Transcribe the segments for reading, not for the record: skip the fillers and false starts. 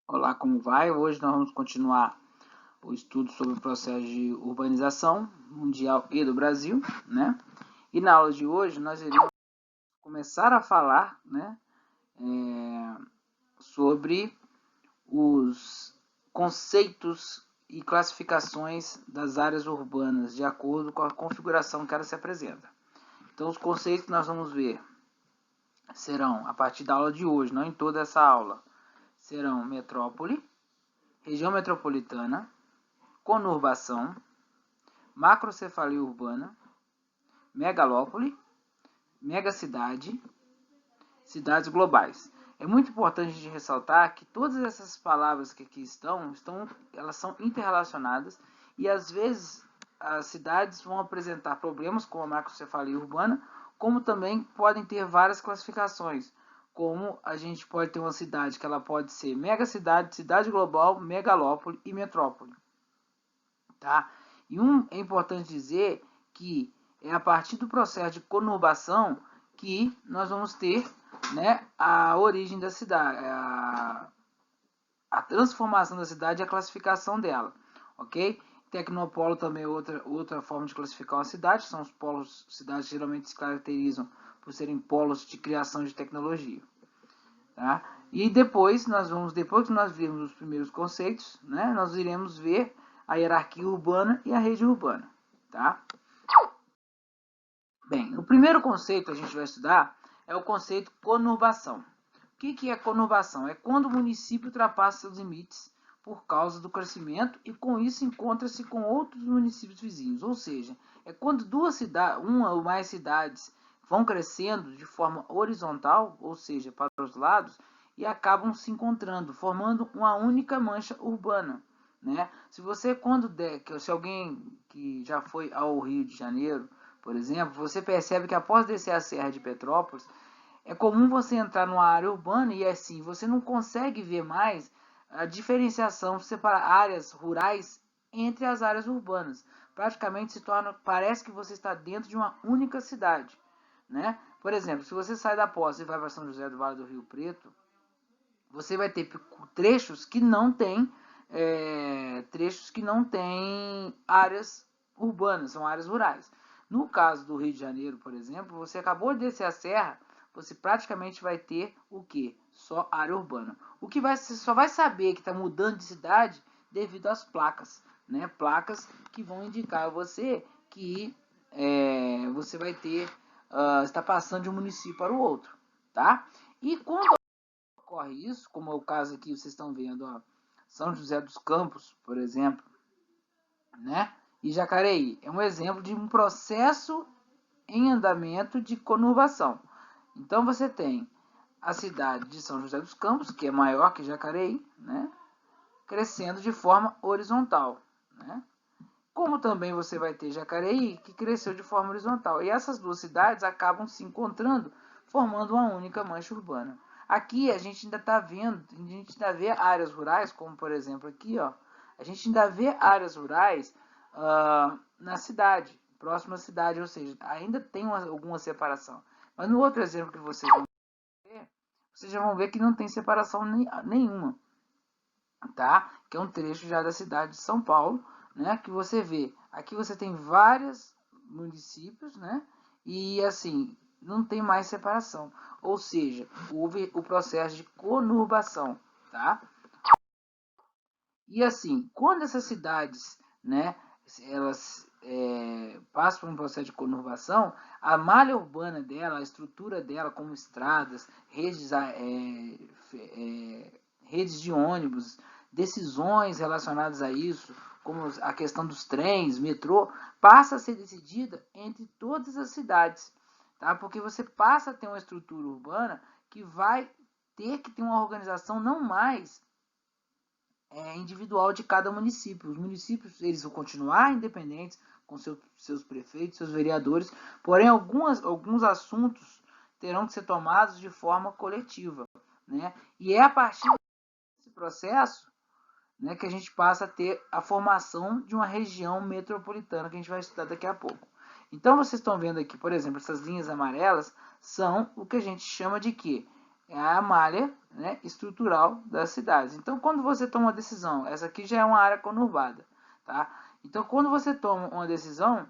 Olá, como vai? Hoje nós vamos continuar o estudo sobre o processo de urbanização mundial e do Brasil, né? E na aula de hoje nós iremos começar a falar, né, sobre os conceitos e classificações das áreas urbanas de acordo com a configuração que ela se apresenta. Então, os conceitos que nós vamos ver serão, a partir da aula de hoje, não em toda essa aula, serão metrópole, região metropolitana, conurbação, macrocefalia urbana, megalópole, megacidade, cidades globais. É muito importante de ressaltar que todas essas palavras que aqui elas são interrelacionadas e às vezes as cidades vão apresentar problemas como a macrocefalia urbana, como também podem ter várias classificações, como a gente pode ter uma cidade que ela pode ser megacidade, cidade global, megalópole e metrópole. Tá? E é importante dizer que é a partir do processo de conurbação que nós vamos ter, né, a origem da cidade, a transformação da cidade e a classificação dela, ok? Tecnopolo também é outra forma de classificar uma cidade, são os polos, cidades geralmente se caracterizam por serem polos de criação de tecnologia. Tá? E depois que nós virmos os primeiros conceitos, né, nós iremos ver a hierarquia urbana e a rede urbana. Tá? Bem, o primeiro conceito que a gente vai estudar é o conceito conurbação. O que é conurbação? É quando o município ultrapassa seus limites por causa do crescimento e com isso encontra-se com outros municípios vizinhos. Ou seja, é quando uma ou mais cidades vão crescendo de forma horizontal, ou seja, para os lados, e acabam se encontrando, formando uma única mancha urbana. Né? Se alguém que já foi ao Rio de Janeiro, por exemplo, você percebe que após descer a Serra de Petrópolis, é comum você entrar numa área urbana e assim, você não consegue ver mais a diferenciação, separar áreas rurais entre as áreas urbanas. Praticamente parece que você está dentro de uma única cidade. Né? Por exemplo, se você sai da Posse e vai para São José do Vale do Rio Preto, você vai ter trechos que não tem áreas urbanas, são áreas rurais. No caso do Rio de Janeiro, por exemplo, você acabou de descer a serra, você praticamente vai ter o que? Só área urbana. Você só vai saber que está mudando de cidade devido às placas, né? Placas que vão indicar a você que você vai ter, está passando de um município para o outro, tá? E quando ocorre isso, como é o caso aqui, vocês estão vendo, ó, São José dos Campos, por exemplo, né? E Jacareí é um exemplo de um processo em andamento de conurbação. Então você tem a cidade de São José dos Campos, que é maior que Jacareí, né? Crescendo de forma horizontal, né? Como também você vai ter Jacareí, que cresceu de forma horizontal. E essas duas cidades acabam se encontrando, formando uma única mancha urbana. Aqui a gente ainda está vendo, a gente ainda vê áreas rurais, como por exemplo aqui, ó, a gente ainda vê áreas rurais na cidade, próxima à cidade, ou seja, ainda tem alguma separação. Mas no outro exemplo que vocês vão ver, vocês já vão ver que não tem separação nenhuma, tá? Que é um trecho já da cidade de São Paulo, né? Que você vê. Aqui você tem vários municípios, né? E assim, não tem mais separação. Ou seja, houve o processo de conurbação, tá? E assim, quando essas cidades, né, elas passam por um processo de conurbação, a malha urbana dela, a estrutura dela, como estradas, redes de ônibus, decisões relacionadas a isso, como a questão dos trens, metrô, passa a ser decidida entre todas as cidades, tá? Porque você passa a ter uma estrutura urbana que vai ter que ter uma organização não mais individual de cada município. Os municípios eles vão continuar independentes com seus prefeitos, seus vereadores, porém alguns assuntos terão que ser tomados de forma coletiva, né? E é a partir desse processo, né, que a gente passa a ter a formação de uma região metropolitana que a gente vai estudar daqui a pouco. Então vocês estão vendo aqui, por exemplo, essas linhas amarelas são o que a gente chama de quê? É a malha, né, estrutural das cidades. Então, quando você toma uma decisão, essa aqui já é uma área conurbada, tá? Então, quando você toma uma decisão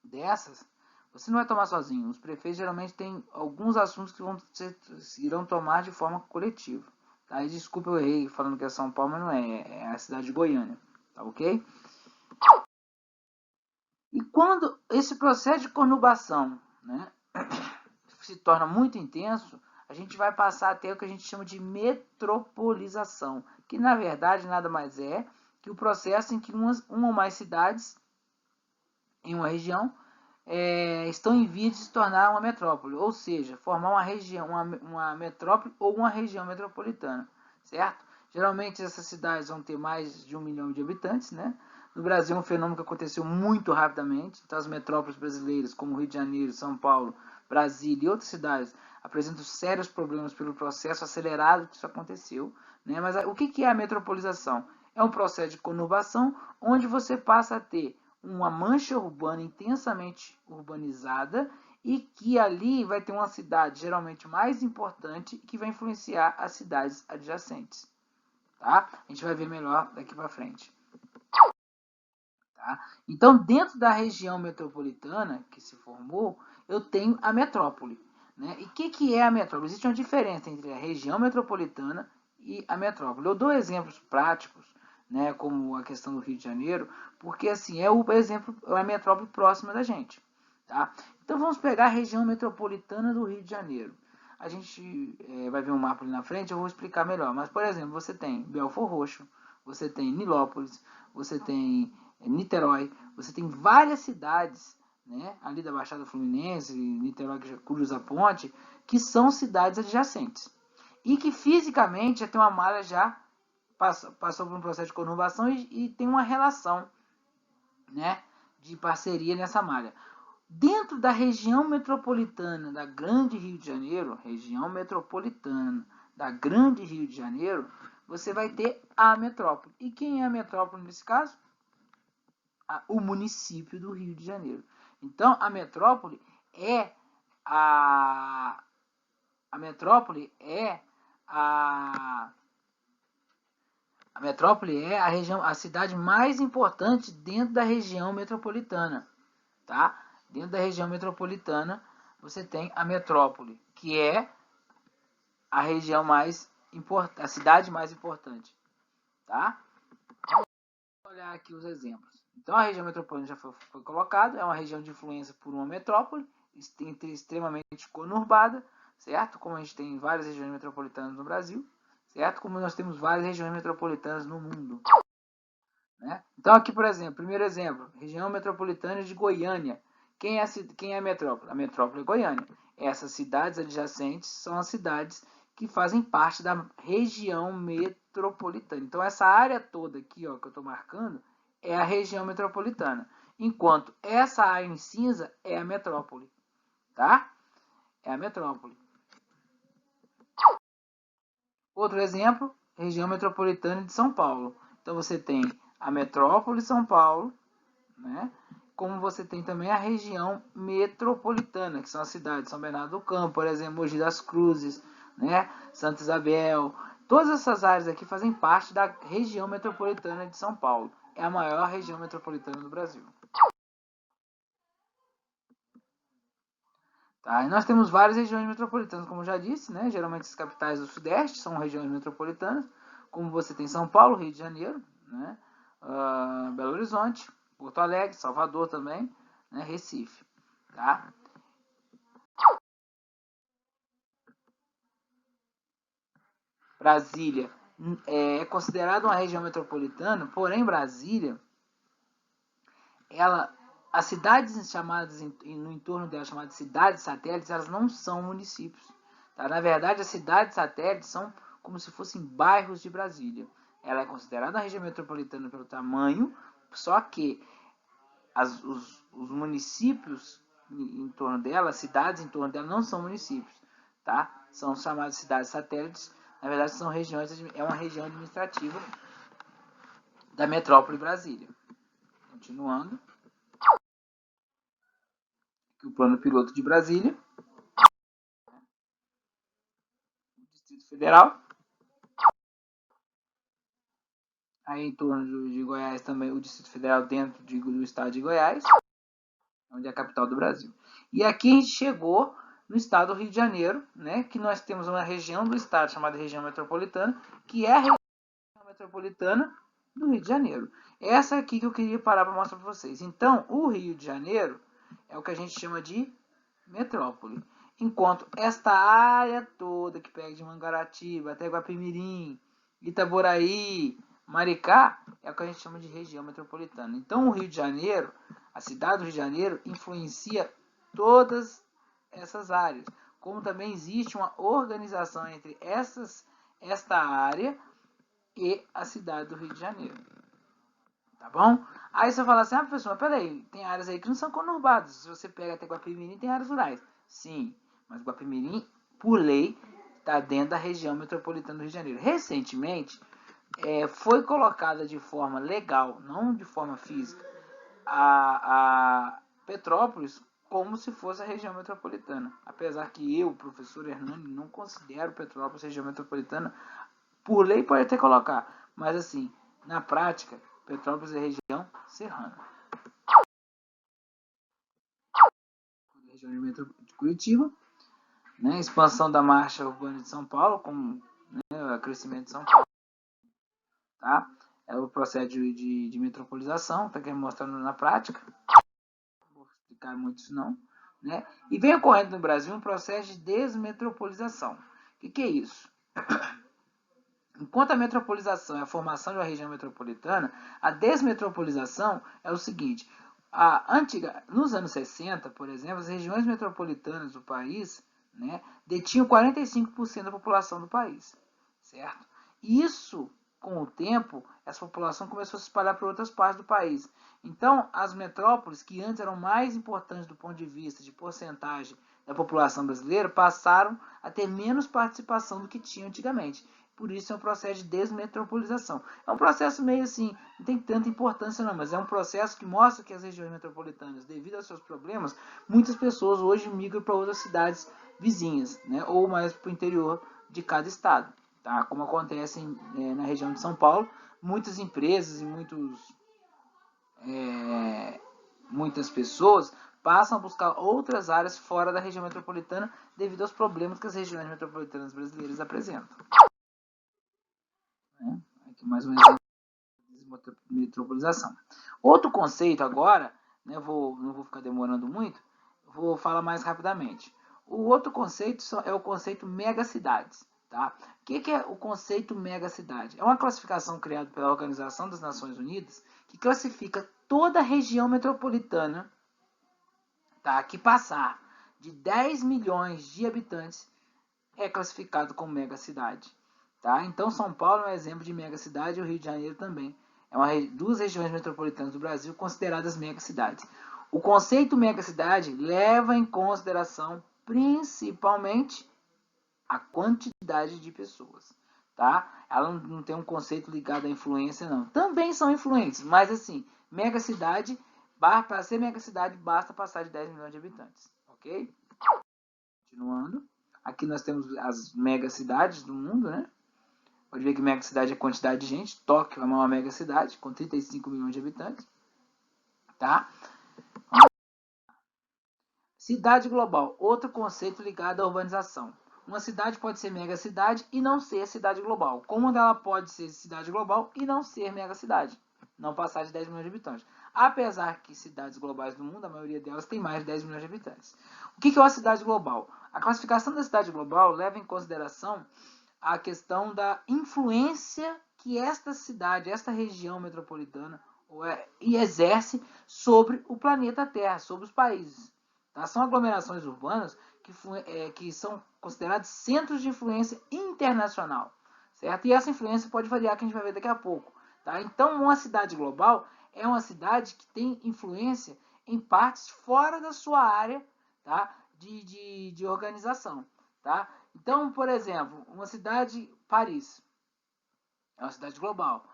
dessas, você não vai tomar sozinho. Os prefeitos geralmente têm alguns assuntos que irão tomar de forma coletiva. Tá? E desculpa, eu errei falando que é São Paulo, mas não é. É a cidade de Goiânia. Tá ok? E quando esse processo de conurbação, né, se torna muito intenso, a gente vai passar a ter o que a gente chama de metropolização, que na verdade nada mais é que o processo em que uma ou mais cidades em uma região estão em vias de se tornar uma metrópole, ou seja, formar uma região, uma metrópole ou uma região metropolitana, certo? Geralmente essas cidades vão ter mais de 1 milhão de habitantes, né? No Brasil é um fenômeno que aconteceu muito rapidamente, então as metrópoles brasileiras, como Rio de Janeiro, São Paulo, Brasília e outras cidades, apresentam sérios problemas pelo processo acelerado que isso aconteceu, né? Mas o que é a metropolização? É um processo de conurbação onde você passa a ter uma mancha urbana intensamente urbanizada e que ali vai ter uma cidade geralmente mais importante que vai influenciar as cidades adjacentes. Tá? A gente vai ver melhor daqui para frente. Tá? Então, dentro da região metropolitana que se formou, eu tenho a metrópole. Né? E o que é a metrópole? Existe uma diferença entre a região metropolitana e a metrópole. Eu dou exemplos práticos, né, como a questão do Rio de Janeiro, porque assim é o exemplo, é a metrópole próxima da gente. Tá? Então vamos pegar a região metropolitana do Rio de Janeiro. A gente vai ver um mapa ali na frente, eu vou explicar melhor. Mas, por exemplo, você tem Belford Roxo, você tem Nilópolis, você tem Niterói, você tem várias cidades, né, ali da Baixada Fluminense, Niterói que já cruza a ponte, que são cidades adjacentes. E que fisicamente já tem uma malha já passou por um processo de conurbação e tem uma relação, né, de parceria nessa malha. Dentro da região metropolitana da Grande Rio de Janeiro, região metropolitana da Grande Rio de Janeiro, você vai ter a metrópole. E quem é a metrópole nesse caso? O município do Rio de Janeiro. Então, a metrópole é a metrópole é a metrópole é a região, a cidade mais importante dentro da região metropolitana, tá? Dentro da região metropolitana, você tem a metrópole, que é a região mais importante, a cidade mais importante, tá? Vamos olhar aqui os exemplos. Então, a região metropolitana já foi colocado, é uma região de influência por uma metrópole, extremamente conurbada, certo? Como a gente tem várias regiões metropolitanas no Brasil, certo? Como nós temos várias regiões metropolitanas no mundo. Né? Então, aqui, por exemplo, primeiro exemplo, região metropolitana de Goiânia. Quem é a metrópole? A metrópole é Goiânia. Essas cidades adjacentes são as cidades que fazem parte da região metropolitana. Então, essa área toda aqui, ó, que eu estou marcando, é a região metropolitana. Enquanto essa área em cinza é a metrópole. Tá? É a metrópole. Outro exemplo, região metropolitana de São Paulo. Então, você tem a metrópole de São Paulo, né? Como você tem também a região metropolitana, que são as cidades São Bernardo do Campo, por exemplo, Mogi das Cruzes, né? Santa Isabel. Todas essas áreas aqui fazem parte da região metropolitana de São Paulo. É a maior região metropolitana do Brasil. Tá? E nós temos várias regiões metropolitanas, como já disse, né? Geralmente as capitais do Sudeste são regiões metropolitanas, como você tem São Paulo, Rio de Janeiro, né? Belo Horizonte, Porto Alegre, Salvador também, né? Recife. Tá? Brasília é considerada uma região metropolitana, porém Brasília, as cidades chamadas no entorno dela, chamadas cidades satélites, elas não são municípios. Tá? Na verdade, as cidades satélites são como se fossem bairros de Brasília. Ela é considerada uma região metropolitana pelo tamanho, só que os municípios em torno dela, as cidades em torno dela não são municípios, tá? São chamadas cidades satélites. Na verdade, são regiões, é uma região administrativa da metrópole Brasília. Continuando, aqui o plano piloto de Brasília. O Distrito Federal. Aí em torno de Goiás também, o Distrito Federal dentro do estado de Goiás, onde é a capital do Brasil. E aqui a gente chegou no estado do Rio de Janeiro, né, que nós temos uma região do estado chamada região metropolitana, que é a região metropolitana do Rio de Janeiro. Essa aqui que eu queria parar para mostrar para vocês. Então, o Rio de Janeiro é o que a gente chama de metrópole. Enquanto esta área toda que pega de Mangaratiba até Guapimirim, Itaboraí, Maricá, é o que a gente chama de região metropolitana. Então, o Rio de Janeiro, a cidade do Rio de Janeiro, influencia todas essas áreas. Como também existe uma organização entre esta área e a cidade do Rio de Janeiro. Tá bom? Aí você fala assim, ah, professor, mas peraí, tem áreas aí que não são conurbadas. Se você pega até Guapimirim, tem áreas rurais. Sim, mas Guapimirim, por lei, está dentro da região metropolitana do Rio de Janeiro. Recentemente, foi colocada de forma legal, não de forma física, a Petrópolis como se fosse a região metropolitana. Apesar que eu, professor Hernani, não considero Petrópolis região metropolitana, por lei pode até colocar, mas assim, na prática, Petrópolis é região serrana. Região de Curitiba, né? Expansão da marcha urbana de São Paulo, com, né, o crescimento de São Paulo. Tá? É o processo de metropolização, tá querendo mostrando na prática. Não vou explicar muito isso não. Né? E vem ocorrendo no Brasil um processo de desmetropolização. O que é isso? Enquanto a metropolização é a formação de uma região metropolitana, a desmetropolização é o seguinte: nos anos 60, por exemplo, as regiões metropolitanas do país, né, detinham 45% da população do país, certo? Isso, com o tempo, essa população começou a se espalhar para outras partes do país. Então, as metrópoles, que antes eram mais importantes do ponto de vista de porcentagem da população brasileira, passaram a ter menos participação do que tinham antigamente. Por isso é um processo de desmetropolização. É um processo meio assim, não tem tanta importância não, mas é um processo que mostra que as regiões metropolitanas, devido aos seus problemas, muitas pessoas hoje migram para outras cidades vizinhas, né, ou mais para o interior de cada estado. Tá? Como acontece na região de São Paulo, muitas empresas e muitas pessoas passam a buscar outras áreas fora da região metropolitana devido aos problemas que as regiões metropolitanas brasileiras apresentam. Aqui mais um exemplo de metropolização. Outro conceito agora, né, não vou ficar demorando muito, vou falar mais rapidamente. O outro conceito é o conceito megacidades. Tá? O que é o conceito megacidade? É uma classificação criada pela Organização das Nações Unidas que classifica toda a região metropolitana, tá, que passar de 10 milhões de habitantes é classificado como megacidade. Tá? Então, São Paulo é um exemplo de megacidade e o Rio de Janeiro também. Duas regiões metropolitanas do Brasil consideradas megacidades. O conceito megacidade leva em consideração principalmente a quantidade de pessoas. Tá? Ela não tem um conceito ligado à influência, não. Também são influentes, mas assim, megacidade, para ser megacidade, basta passar de 10 milhões de habitantes. Ok? Continuando. Aqui nós temos as megacidades do mundo, né? Pode ver que megacidade é quantidade de gente. Tóquio é uma megacidade com 35 milhões de habitantes. Tá? Cidade global, outro conceito ligado à urbanização. Uma cidade pode ser megacidade e não ser cidade global. Como ela pode ser cidade global e não ser megacidade? Não passar de 10 milhões de habitantes. Apesar que cidades globais do mundo, a maioria delas tem mais de 10 milhões de habitantes. O que é uma cidade global? A classificação da cidade global leva em consideração a questão da influência que esta cidade, esta região metropolitana exerce sobre o planeta Terra, sobre os países. Tá? São aglomerações urbanas que são consideradas centros de influência internacional. Certo? E essa influência pode variar, que a gente vai ver daqui a pouco. Tá? Então, uma cidade global é uma cidade que tem influência em partes fora da sua área, tá, de organização. Tá? Então, por exemplo, uma cidade, Paris, é uma cidade global.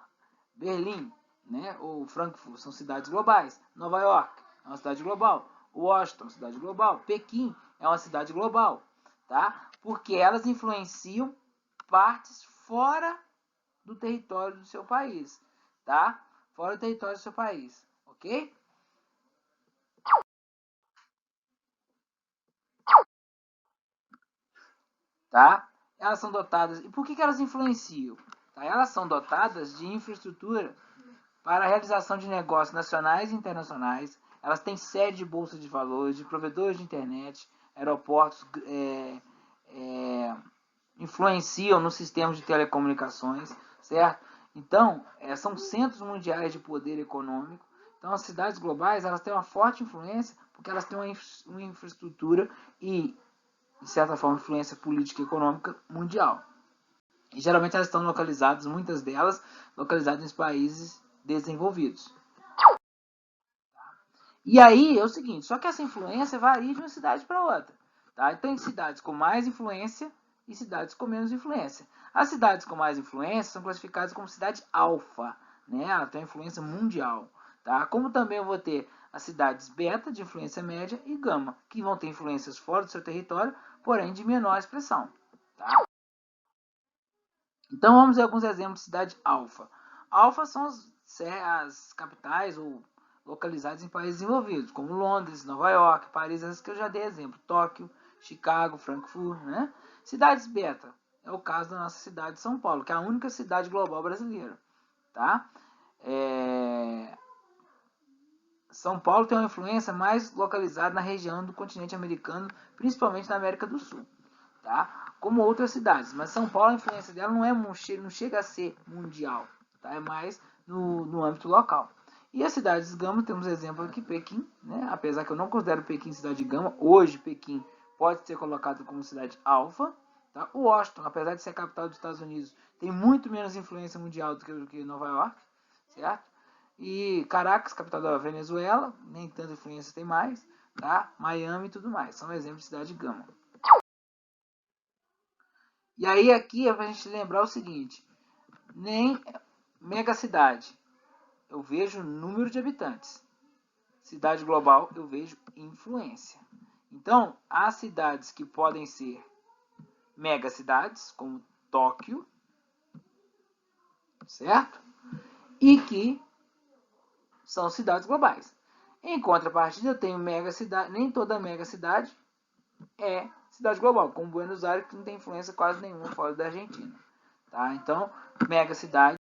Berlim, né, ou Frankfurt, são cidades globais. Nova York é uma cidade global. Washington, cidade global. Pequim é uma cidade global. Tá? Porque elas influenciam partes fora do território do seu país, tá? Fora do território do seu país, ok? Tá? Elas são dotadas... E por que elas influenciam? Tá? Elas são dotadas de infraestrutura para a realização de negócios nacionais e internacionais. Elas têm sede de bolsa de valores, de provedores de internet, aeroportos, influenciam no sistema de telecomunicações, certo? Então, são centros mundiais de poder econômico. Então, as cidades globais, elas têm uma forte influência porque elas têm uma infraestrutura e, de certa forma, influência política e econômica mundial. E geralmente elas estão localizadas, muitas delas, localizadas em países desenvolvidos. E aí é o seguinte, só que essa influência varia de uma cidade para outra. Tá? Então, tem cidades com mais influência e cidades com menos influência. As cidades com mais influência são classificadas como cidade alfa, né? Ela tem influência mundial. Tá? Como também eu vou ter as cidades beta, de influência média, e gama, que vão ter influências fora do seu território, porém de menor expressão. Tá? Então vamos ver alguns exemplos de cidade alfa. Alfa são as capitais ou localizadas em países desenvolvidos, como Londres, Nova York, Paris, essas que eu já dei exemplo, Tóquio, Chicago, Frankfurt, né? Cidades beta, é o caso da nossa cidade de São Paulo, que é a única cidade global brasileira, tá? São Paulo tem uma influência mais localizada na região do continente americano, principalmente na América do Sul, tá? Como outras cidades, mas São Paulo, a influência dela não chega a ser mundial, tá? É mais no âmbito local. E as cidades gama, temos exemplo aqui, Pequim, né? Apesar que eu não considero Pequim cidade gama, hoje Pequim pode ser colocado como cidade alfa, tá? O Washington, apesar de ser a capital dos Estados Unidos, tem muito menos influência mundial do que Nova York, certo? E Caracas, capital da Venezuela, nem tanta influência tem mais, tá? Miami e tudo mais, são exemplos de cidade gama. E aí aqui é pra gente lembrar o seguinte, nem megacidade, eu vejo número de habitantes. Cidade global, eu vejo influência. Então, há cidades que podem ser megacidades, como Tóquio, certo? E que são cidades globais. Em contrapartida, eu tenho megacidade, nem toda megacidade é cidade global, como Buenos Aires, que não tem influência quase nenhuma fora da Argentina. Tá? Então, megacidades,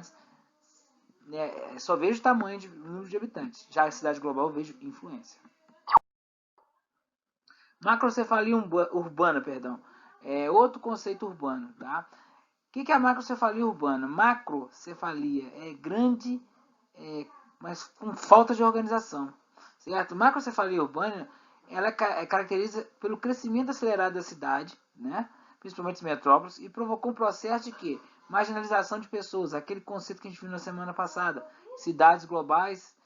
né, só vejo tamanho de número de habitantes. Já a cidade global eu vejo influência. Macrocefalia urbana, perdão. É outro conceito urbano, tá? O que é a macrocefalia urbana? Macrocefalia é grande, mas com falta de organização, certo? Macrocefalia urbana, ela caracteriza pelo crescimento acelerado da cidade, né? Principalmente as metrópoles, e provocou um processo de quê? Marginalização de pessoas, aquele conceito que a gente viu na semana passada, cidades globais,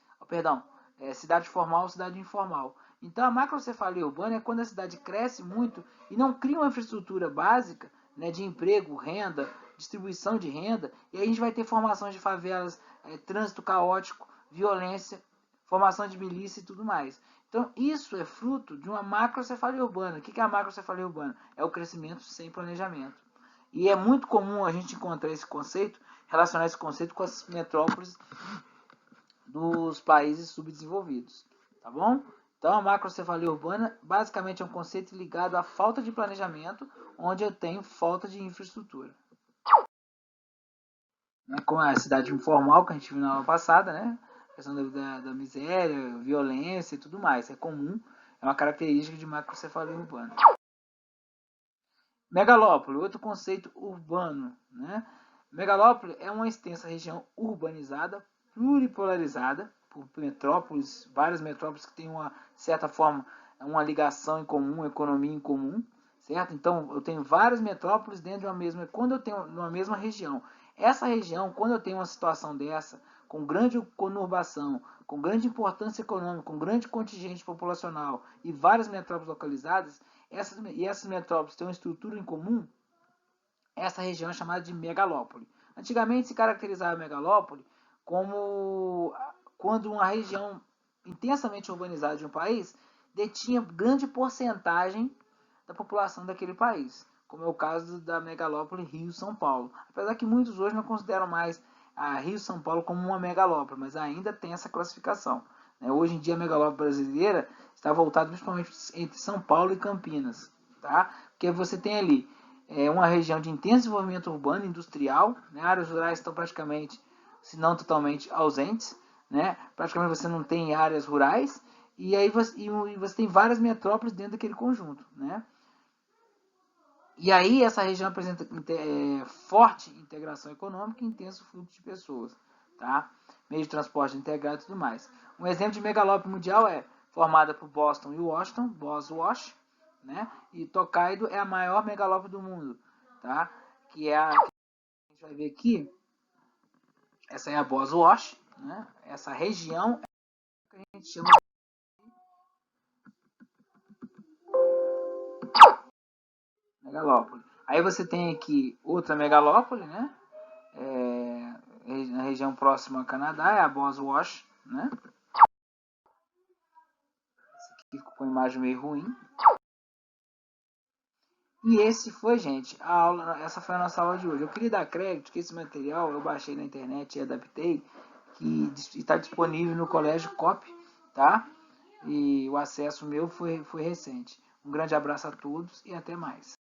cidade formal, cidade informal. Então a macrocefalia urbana é quando a cidade cresce muito e não cria uma infraestrutura básica, né, de emprego, renda, distribuição de renda, e aí a gente vai ter formações de favelas, trânsito caótico, violência, formação de milícia e tudo mais. Então isso é fruto de uma macrocefalia urbana. O que é a macrocefalia urbana? É o crescimento sem planejamento. E é muito comum a gente encontrar esse conceito, relacionar esse conceito com as metrópoles dos países subdesenvolvidos, tá bom? Então, a macrocefalia urbana basicamente é um conceito ligado à falta de planejamento, onde eu tenho falta de infraestrutura. Com a cidade informal, que a gente viu na aula passada, né? A questão da miséria, violência e tudo mais. É comum, é uma característica de macrocefalia urbana. Megalópole, outro conceito urbano, né? Megalópole é uma extensa região urbanizada, pluripolarizada, por metrópoles, várias metrópoles que têm uma certa forma, uma ligação em comum, economia em comum, certo? Então, eu tenho várias metrópoles dentro de uma mesma, quando eu tenho uma mesma região. Essa região, quando eu tenho uma situação dessa, com grande conurbação, com grande importância econômica, com grande contingente populacional e várias metrópoles localizadas, essas metrópoles têm uma estrutura em comum, essa região é chamada de megalópole. Antigamente se caracterizava a megalópole como quando uma região intensamente urbanizada de um país detinha grande porcentagem da população daquele país. como é o caso da megalópole Rio-São Paulo. Apesar que muitos hoje não consideram mais a Rio-São Paulo como uma megalópole, mas ainda tem essa classificação. Hoje em dia a megalópole brasileira está voltada principalmente entre São Paulo e Campinas, tá? Porque você tem ali uma região de intenso desenvolvimento urbano e industrial, áreas rurais estão praticamente, se não totalmente, ausentes, praticamente você não tem áreas rurais, e aí você tem várias metrópoles dentro daquele conjunto, E aí essa região apresenta forte integração econômica e intenso fluxo de pessoas, tá? Meio de transporte integrado e tudo mais. Um exemplo de megalópole mundial é formada por Boston e Washington, Boswash, E Tokaido é a maior megalópole do mundo, tá? Que é a gente vai ver aqui. Essa é a Boswash, Essa região é que a gente chama de megalópole. Aí você tem aqui outra megalópole, na região próxima ao Canadá, é a Boswash, Esse aqui ficou com a imagem meio ruim. E esse foi, gente, essa foi a nossa aula de hoje. Eu queria dar crédito que esse material eu baixei na internet e adaptei, que está disponível no Colégio COP, tá? E o acesso meu foi recente. Um grande abraço a todos e até mais.